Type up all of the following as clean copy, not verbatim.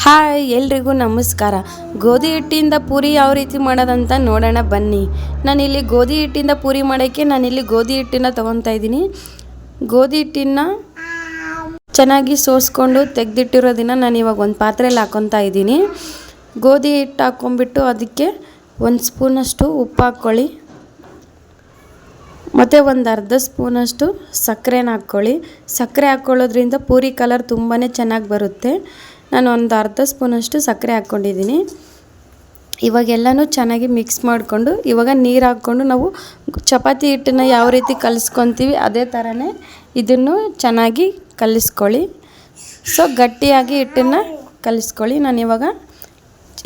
Hi ಎಲ್ರಿಗೂ ನಮಸ್ಕಾರ. ಗೋಧಿ ಹಿಟ್ಟಿಂದ ಪೂರಿ ಯಾವ ರೀತಿ ಮಾಡೋದಂತ ನೋಡೋಣ ಬನ್ನಿ. ನಾನಿಲ್ಲಿ ಗೋಧಿ ಹಿಟ್ಟಿಂದ ಪೂರಿ ಮಾಡೋಕ್ಕೆ ನಾನಿಲ್ಲಿ ಗೋಧಿ ಹಿಟ್ಟನ್ನು ತೊಗೊತಾ ಇದ್ದೀನಿ. ಗೋಧಿ ಹಿಟ್ಟನ್ನು ಚೆನ್ನಾಗಿ ಸೋಸ್ಕೊಂಡು ತೆಗೆದಿಟ್ಟಿರೋದನ್ನು ನಾನು ಇವಾಗ ಒಂದು ಪಾತ್ರೆಯಲ್ಲಿ ಹಾಕ್ಕೊತಾ ಇದ್ದೀನಿ. ಗೋಧಿ ಹಿಟ್ಟು ಹಾಕ್ಕೊಂಬಿಟ್ಟು ಅದಕ್ಕೆ 1 ಸ್ಪೂನಷ್ಟು ಉಪ್ಪು ಹಾಕ್ಕೊಳ್ಳಿ ಮತ್ತು ಒಂದು ಅರ್ಧ ಸ್ಪೂನಷ್ಟು ಸಕ್ಕರೆನ ಹಾಕ್ಕೊಳ್ಳಿ. ಸಕ್ಕರೆ ಹಾಕ್ಕೊಳ್ಳೋದ್ರಿಂದ ಪೂರಿ ಕಲರ್ ತುಂಬಾ ಚೆನ್ನಾಗಿ ಬರುತ್ತೆ. ನಾನು ಒಂದು ಅರ್ಧ ಸ್ಪೂನಷ್ಟು ಸಕ್ಕರೆ ಹಾಕ್ಕೊಂಡಿದ್ದೀನಿ. ಇವಾಗೆಲ್ಲನೂ ಚೆನ್ನಾಗಿ ಮಿಕ್ಸ್ ಮಾಡಿಕೊಂಡು ಇವಾಗ ನೀರು ಹಾಕ್ಕೊಂಡು ನಾವು ಚಪಾತಿ ಹಿಟ್ಟನ್ನು ಯಾವ ರೀತಿ ಕಲಿಸ್ಕೊತೀವಿ ಅದೇ ಥರನೇ ಇದನ್ನು ಚೆನ್ನಾಗಿ ಕಲಿಸ್ಕೊಳ್ಳಿ. ಸೊ ಗಟ್ಟಿಯಾಗಿ ಹಿಟ್ಟನ್ನು ಕಲಿಸ್ಕೊಳ್ಳಿ. ನಾನಿವಾಗ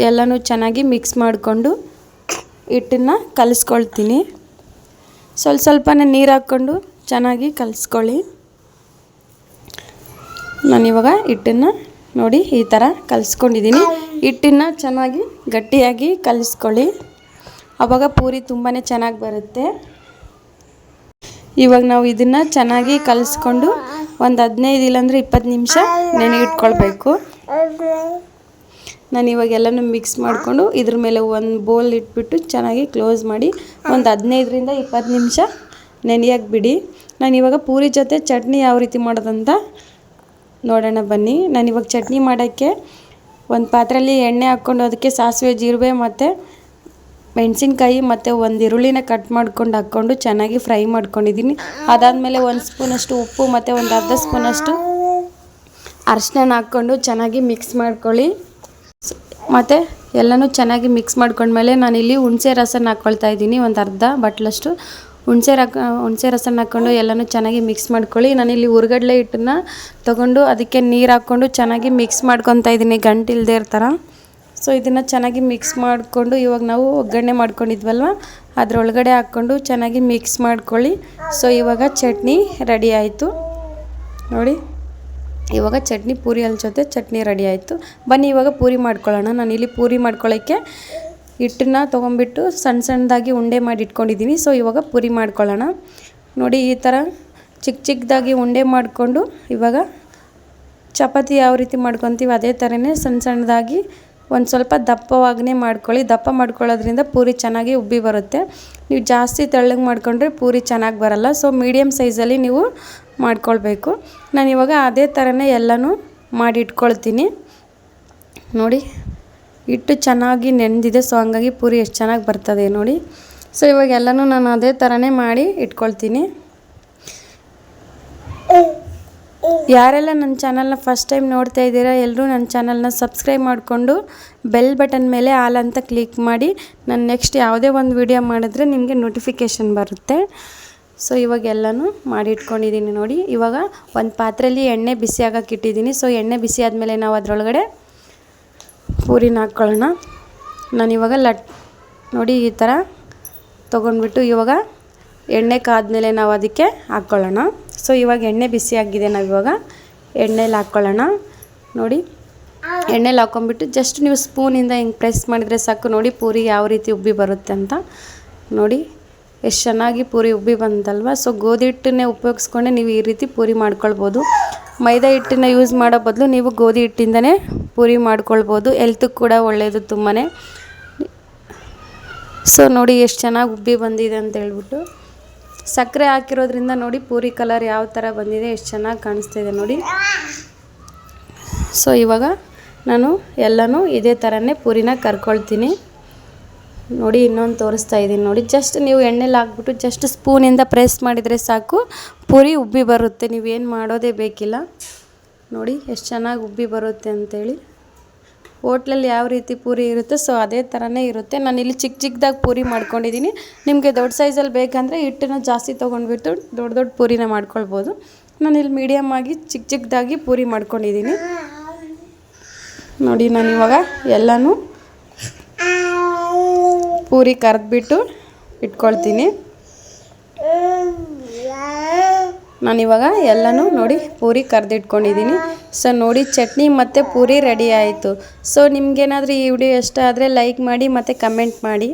ಎಲ್ಲನೂ ಚೆನ್ನಾಗಿ ಮಿಕ್ಸ್ ಮಾಡಿಕೊಂಡು ಹಿಟ್ಟನ್ನು ಕಲಿಸ್ಕೊಳ್ತೀನಿ. ಸ್ವಲ್ಪನೇ ನೀರು ಹಾಕ್ಕೊಂಡು ಚೆನ್ನಾಗಿ ಕಲಿಸ್ಕೊಳ್ಳಿ. ನಾನಿವಾಗ ಹಿಟ್ಟನ್ನು ನೋಡಿ ಈ ಥರ ಕಲಿಸ್ಕೊಂಡಿದ್ದೀನಿ. ಹಿಟ್ಟನ್ನು ಚೆನ್ನಾಗಿ ಗಟ್ಟಿಯಾಗಿ ಕಲಿಸ್ಕೊಳ್ಳಿ, ಆವಾಗ ಪೂರಿ ತುಂಬಾ ಚೆನ್ನಾಗಿ ಬರುತ್ತೆ. ಇವಾಗ ನಾವು ಇದನ್ನು ಚೆನ್ನಾಗಿ ಕಲಿಸ್ಕೊಂಡು ಒಂದು 15 ಇಲ್ಲಾಂದರೆ 20 ನಿಮಿಷ ನೆನೆಗಿಟ್ಕೊಳ್ಬೇಕು. ನಾನು ಇವಾಗ ಎಲ್ಲನೂ ಮಿಕ್ಸ್ ಮಾಡಿಕೊಂಡು ಇದ್ರ ಮೇಲೆ ಒಂದು ಬೌಲ್ ಇಟ್ಬಿಟ್ಟು ಚೆನ್ನಾಗಿ ಕ್ಲೋಸ್ ಮಾಡಿ ಒಂದು 15ರಿಂದ 20 ನಿಮಿಷ ನೆನೆಯಕ್ಕೆ ಬಿಡಿ. ನಾನಿವಾಗ ಪೂರಿ ಜೊತೆ ಚಟ್ನಿ ಯಾವ ರೀತಿ ಮಾಡೋದಂತ ನೋಡೋಣ ಬನ್ನಿ. ನಾನಿವಾಗ ಚಟ್ನಿ ಮಾಡೋಕ್ಕೆ ಒಂದು ಪಾತ್ರೆಯಲ್ಲಿ ಎಣ್ಣೆ ಹಾಕ್ಕೊಂಡು ಅದಕ್ಕೆ ಸಾಸಿವೆ, ಜೀರಿಗೆ ಮತ್ತು ಮೆಣಸಿನ್ಕಾಯಿ ಮತ್ತು ಒಂದು ಈರುಳ್ಳಿನ ಕಟ್ ಮಾಡ್ಕೊಂಡು ಹಾಕ್ಕೊಂಡು ಚೆನ್ನಾಗಿ ಫ್ರೈ ಮಾಡ್ಕೊಂಡಿದ್ದೀನಿ. ಅದಾದಮೇಲೆ 1 ಸ್ಪೂನಷ್ಟು ಉಪ್ಪು ಮತ್ತು ಒಂದು ಅರ್ಧ ಸ್ಪೂನಷ್ಟು ಅರಿಶಿನ ಹಾಕ್ಕೊಂಡು ಚೆನ್ನಾಗಿ ಮಿಕ್ಸ್ ಮಾಡ್ಕೊಳ್ಳಿ. ಮತ್ತು ಎಲ್ಲನೂ ಚೆನ್ನಾಗಿ ಮಿಕ್ಸ್ ಮಾಡ್ಕೊಂಡ್ಮೇಲೆ ನಾನಿಲ್ಲಿ ಹುಣಸೆ ರಸನ ಹಾಕ್ಕೊಳ್ತಾ ಇದ್ದೀನಿ. ಒಂದು ಅರ್ಧ ಬಟ್ಲಷ್ಟು ಹುಣಸೆ ರಸನ ಹಾಕ್ಕೊಂಡು ಎಲ್ಲನೂ ಚೆನ್ನಾಗಿ ಮಿಕ್ಸ್ ಮಾಡ್ಕೊಳ್ಳಿ. ನಾನಿಲ್ಲಿ ಹುರ್ಗಡ್ಲೆ ಹಿಟ್ಟನ್ನು ತೊಗೊಂಡು ಅದಕ್ಕೆ ನೀರು ಹಾಕ್ಕೊಂಡು ಚೆನ್ನಾಗಿ ಮಿಕ್ಸ್ ಮಾಡ್ಕೊತಾ ಇದ್ದೀನಿ ಗಂಟಿಲ್ದೇ ಇರ್ತಾರ. ಸೊ ಇದನ್ನು ಚೆನ್ನಾಗಿ ಮಿಕ್ಸ್ ಮಾಡಿಕೊಂಡು ಇವಾಗ ನಾವು ಒಗ್ಗರಣೆ ಮಾಡ್ಕೊಂಡಿದ್ವಲ್ವ ಅದರೊಳಗಡೆ ಹಾಕ್ಕೊಂಡು ಚೆನ್ನಾಗಿ ಮಿಕ್ಸ್ ಮಾಡ್ಕೊಳ್ಳಿ. ಸೊ ಇವಾಗ ಚಟ್ನಿ ರೆಡಿ ಆಯಿತು ನೋಡಿ. ಇವಾಗ ಚಟ್ನಿ ಪೂರಿ ಜೊತೆ ಚಟ್ನಿ ರೆಡಿ ಆಯಿತು. ಬನ್ನಿ ಇವಾಗ ಪೂರಿ ಮಾಡ್ಕೊಳ್ಳೋಣ. ನಾನಿಲ್ಲಿ ಪೂರಿ ಮಾಡ್ಕೊಳ್ಳೋಕ್ಕೆ ಹಿಟ್ಟನ್ನು ತೊಗೊಂಬಿಟ್ಟು ಸಣ್ಣದಾಗಿ ಉಂಡೆ ಮಾಡಿ ಇಟ್ಕೊಂಡಿದ್ದೀನಿ. ಸೊ ಇವಾಗ ಪೂರಿ ಮಾಡ್ಕೊಳ್ಳೋಣ. ನೋಡಿ ಈ ಥರ ಚಿಕ್ಕದಾಗಿ ಉಂಡೆ ಮಾಡಿಕೊಂಡು ಇವಾಗ ಚಪಾತಿ ಯಾವ ರೀತಿ ಮಾಡ್ಕೊತೀವಿ ಅದೇ ಥರನೇ ಸಣ್ಣದಾಗಿ ಒಂದು ಸ್ವಲ್ಪ ದಪ್ಪವಾಗೇ ಮಾಡ್ಕೊಳ್ಳಿ. ದಪ್ಪ ಮಾಡ್ಕೊಳ್ಳೋದ್ರಿಂದ ಪೂರಿ ಚೆನ್ನಾಗಿ ಉಬ್ಬಿ ಬರುತ್ತೆ. ನೀವು ಜಾಸ್ತಿ ತೆಳ್ಳಗೆ ಮಾಡ್ಕೊಂಡ್ರೆ ಪೂರಿ ಚೆನ್ನಾಗಿ ಬರಲ್ಲ. ಸೊ ಮೀಡಿಯಮ್ ಸೈಜಲ್ಲಿ ನೀವು ಮಾಡ್ಕೊಳ್ಬೇಕು. ನಾನಿವಾಗ ಅದೇ ಥರನೇ ಎಲ್ಲನೂ ಮಾಡಿ ಇಟ್ಕೊಳ್ತೀನಿ ನೋಡಿ. ಹಿಟ್ಟು ಚೆನ್ನಾಗಿ ನೆನೆದಿದೆ, ಸೊ ಹಂಗಾಗಿ ಪೂರಿ ಎಷ್ಟು ಚೆನ್ನಾಗಿ ಬರ್ತದೆ ನೋಡಿ. ಸೊ ಇವಾಗ ಎಲ್ಲನೂ ನಾನು ಅದೇ ಥರನೇ ಮಾಡಿ ಇಟ್ಕೊಳ್ತೀನಿ. ಯಾರೆಲ್ಲ ನನ್ನ ಚಾನಲ್ನ ಫಸ್ಟ್ ಟೈಮ್ ನೋಡ್ತಾ ಇದ್ದೀರಾ ಎಲ್ಲರೂ ನನ್ನ ಚಾನಲ್ನ ಸಬ್ಸ್ಕ್ರೈಬ್ ಮಾಡಿಕೊಂಡು ಬೆಲ್ ಬಟನ್ ಮೇಲೆ ಆಲ್ ಅಂತ ಕ್ಲಿಕ್ ಮಾಡಿ. ನಾನು ನೆಕ್ಸ್ಟ್ ಯಾವುದೇ ಒಂದು ವಿಡಿಯೋ ಮಾಡಿದ್ರೆ ನಿಮಗೆ ನೋಟಿಫಿಕೇಷನ್ ಬರುತ್ತೆ. ಸೊ ಇವಾಗ ಎಲ್ಲನೂ ಮಾಡಿ ಇಟ್ಕೊಂಡಿದ್ದೀನಿ ನೋಡಿ. ಇವಾಗ ಒಂದು ಪಾತ್ರೆಯಲ್ಲಿ ಎಣ್ಣೆ ಬಿಸಿ ಆಗೋಕ್ಕೆ ಇಟ್ಟಿದ್ದೀನಿ. ಸೊ ಎಣ್ಣೆ ಬಿಸಿ ಆದಮೇಲೆ ನಾವು ಅದರೊಳಗಡೆ ಪೂರಿನ ಹಾಕ್ಕೊಳ್ಳೋಣ. ನಾನಿವಾಗ ನೋಡಿ ಈ ಥರ ತೊಗೊಂಡ್ಬಿಟ್ಟು ಇವಾಗ ಎಣ್ಣೆ ಕಾದ್ಮೇಲೆ ನಾವು ಅದಕ್ಕೆ ಹಾಕ್ಕೊಳ್ಳೋಣ. ಸೊ ಇವಾಗ ಎಣ್ಣೆ ಬಿಸಿ ಆಗಿದೆ, ನಾವಿವಾಗ ಎಣ್ಣೆಲಿ ಹಾಕ್ಕೊಳ್ಳೋಣ ನೋಡಿ. ಎಣ್ಣೆಲಿ ಹಾಕ್ಕೊಂಬಿಟ್ಟು ಜಸ್ಟ್ ನೀವು ಸ್ಪೂನಿಂದ ಹಿಂಗೆ ಪ್ರೆಸ್ ಮಾಡಿದರೆ ಸಾಕು ನೋಡಿ ಪೂರಿ ಯಾವ ರೀತಿ ಉಬ್ಬಿ ಬರುತ್ತೆ ಅಂತ ನೋಡಿ. ಎಷ್ಟು ಚೆನ್ನಾಗಿ ಪೂರಿ ಉಬ್ಬಿ ಬಂತಲ್ವ. ಸೊ ಗೋಧಿ ಹಿಟ್ಟನ್ನೇ ಉಪಯೋಗಿಸ್ಕೊಂಡೆ ನೀವು ಈ ರೀತಿ ಪೂರಿ ಮಾಡ್ಕೊಳ್ಬೋದು. ಮೈದಾ ಹಿಟ್ಟನ್ನು ಯೂಸ್ ಮಾಡೋ ಬದಲು ನೀವು ಗೋಧಿ ಹಿಟ್ಟಿಂದನೇ ಪೂರಿ ಮಾಡ್ಕೊಳ್ಬೋದು. ಹೆಲ್ತಿಗೆ ಕೂಡ ಒಳ್ಳೆಯದು ತುಂಬಾ. ಸೊ ನೋಡಿ ಎಷ್ಟು ಚೆನ್ನಾಗಿ ಉಬ್ಬಿ ಬಂದಿದೆ ಅಂತ ಹೇಳ್ಬಿಟ್ಟು. ಸಕ್ಕರೆ ಹಾಕಿರೋದ್ರಿಂದ ನೋಡಿ ಪೂರಿ ಕಲರ್ ಯಾವ ಥರ ಬಂದಿದೆ, ಎಷ್ಟು ಚೆನ್ನಾಗಿ ಕಾಣಿಸ್ತಿದೆ ನೋಡಿ. ಸೊ ಇವಾಗ ನಾನು ಎಲ್ಲನೂ ಇದೇ ಥರನೇ ಪೂರಿನ ಕರ್ಕೊಳ್ತೀನಿ ನೋಡಿ. ಇನ್ನೊಂದು ತೋರಿಸ್ತಾ ಇದ್ದೀನಿ ನೋಡಿ. ಜಸ್ಟ್ ನೀವು ಎಣ್ಣೆಲಿ ಹಾಕ್ಬಿಟ್ಟು ಜಸ್ಟ್ ಸ್ಪೂನಿಂದ ಪ್ರೆಸ್ ಮಾಡಿದರೆ ಸಾಕು ಪೂರಿ ಉಬ್ಬಿ ಬರುತ್ತೆ. ನೀವೇನು ಮಾಡೋದೇ ಬೇಕಿಲ್ಲ ನೋಡಿ ಎಷ್ಟು ಚೆನ್ನಾಗಿ ಉಬ್ಬಿ ಬರುತ್ತೆ ಅಂಥೇಳಿ. ಹೋಟ್ಲಲ್ಲಿ ಯಾವ ರೀತಿ ಪೂರಿ ಇರುತ್ತೆ ಸೊ ಅದೇ ಥರನೇ ಇರುತ್ತೆ. ನಾನಿಲ್ಲಿ ಚಿಕ್ಕದಾಗಿ ಪೂರಿ ಮಾಡ್ಕೊಂಡಿದ್ದೀನಿ. ನಿಮಗೆ ದೊಡ್ಡ ಸೈಜಲ್ಲಿ ಬೇಕಂದರೆ ಹಿಟ್ಟನ್ನು ಜಾಸ್ತಿ ತೊಗೊಂಡ್ಬಿಟ್ಟು ದೊಡ್ಡ ಪೂರಿನ ಮಾಡ್ಕೊಳ್ಬೋದು. ನಾನಿಲ್ಲಿ ಮೀಡಿಯಮ್ ಆಗಿ ಚಿಕ್ಕದಾಗಿ ಪೂರಿ ಮಾಡ್ಕೊಂಡಿದ್ದೀನಿ ನೋಡಿ. ನಾನಿವಾಗ ಎಲ್ಲನೂ ಪೂರಿ ಕರೆದ್ಬಿಟ್ಟು ಇಟ್ಕೊಳ್ತೀನಿ. ನಾನಿವಾಗ ಎಲ್ಲನೂ ನೋಡಿ ಪೂರಿ ಕರೆದಿಟ್ಕೊಂಡಿದ್ದೀನಿ. ಸೊ ನೋಡಿ ಚಟ್ನಿ ಮತ್ತು ಪೂರಿ ರೆಡಿ ಆಯಿತು. ಸೊ ನಿಮಗೇನಾದರೂ ಈ ವಿಡಿಯೋ ಇಷ್ಟ ಆದರೆ ಲೈಕ್ ಮಾಡಿ ಮತ್ತು ಕಮೆಂಟ್ ಮಾಡಿ.